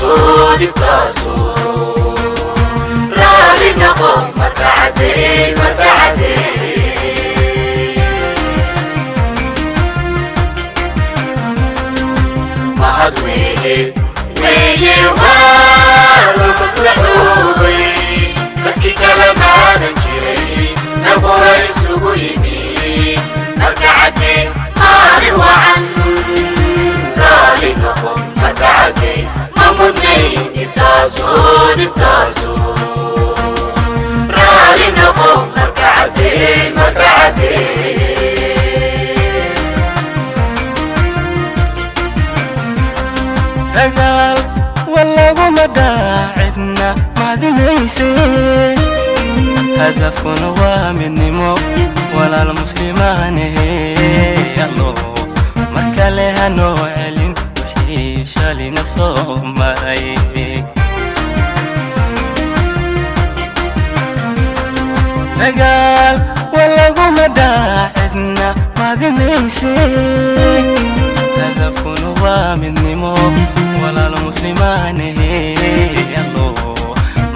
دبتاسو رالي نقوم مرتعدي ما هدويه ويه والمصلحوبي لكي كلمان انجري نبوري سويمي مرتعدي مالي وعن رالي نقوم مرتعدي ممنين دبتاسو رالي نقوم مرتعدي دجال والله ما داعدنا ما ذنيسين هدفنا ومن نمو ولا المسلمان يالله مركلها نوعلن وحيش لنصوم مرأي دجال والله ما داعدنا ما ذنيسين هدفنا ومن نمو ولا المسلمان يالله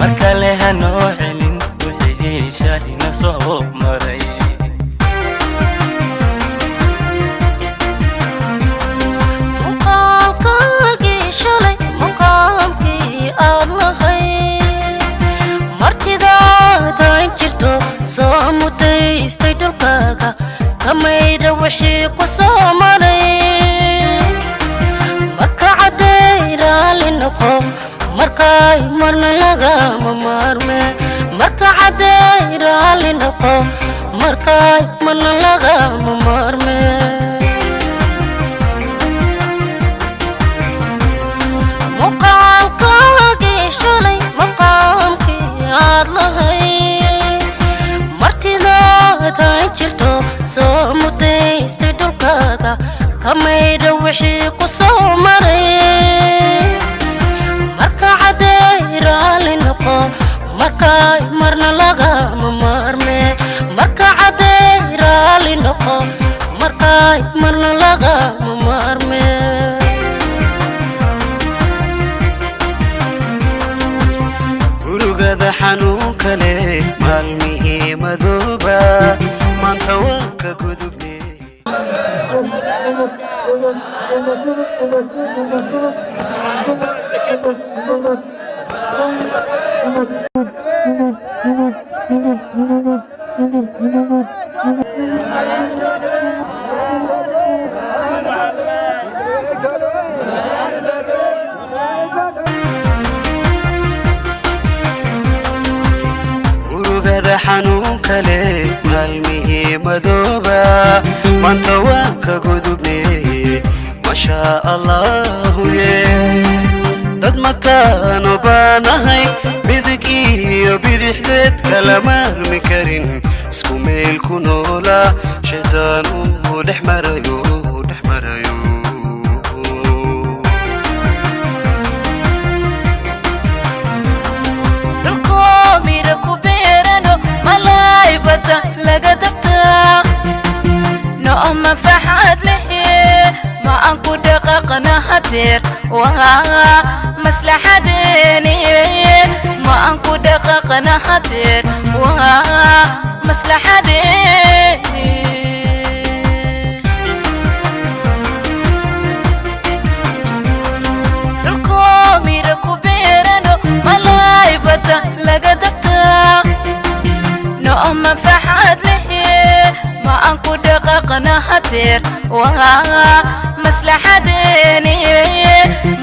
مركلها نوعلن وحيش لنصوم مرأي soomutay dalkaaga kamayda wixii ku soo maray marka caday raali noqo markay marna lagama maarme marka caday raali noqo markay marna lagama maarme muqaalkaagii shalay maqaamkii aad lahay jirto soomutay dalkaaga kamayda wixii ku soo maray marka caday raali noqo markay marna lagama maarme marka caday raali noqo markay marna lagama maarme urugada xanuunka leh maalmihii madooba maanta waan ka gudubnay xanuunka leh maalmihii madooba maanta waan ka gudubnay mashaa allahu dad makaano baanahay midig iyo bidixdeed kala maarmi karin isku meel ku noola shaydaan uu dhex marayo laga dabtaa nooma faxad leh ma aan ku dhaqaaqna hadeer waa maslaxadeeni ma aan ku dhaqaaqna hadeer waa maslaxadeeni dalkoomira ku beerano malay bada laga dabtaa nooma faxad leh ma aan ku dhaqaaqna hadeer waa maslaxadeeni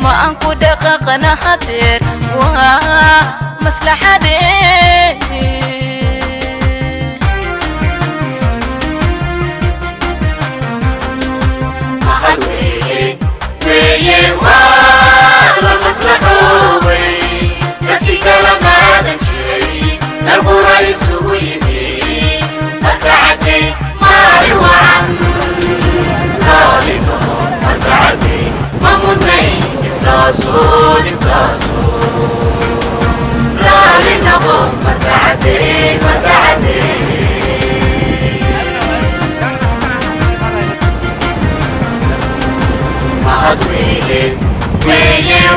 ma aan ku dhaqaaqna hadeer waa maslaxadeeni رالي نقوم مرتعدي ما هدويه ويه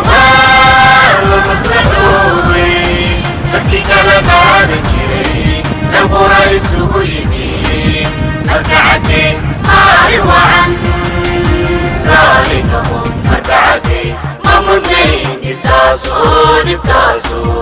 dhibkaasu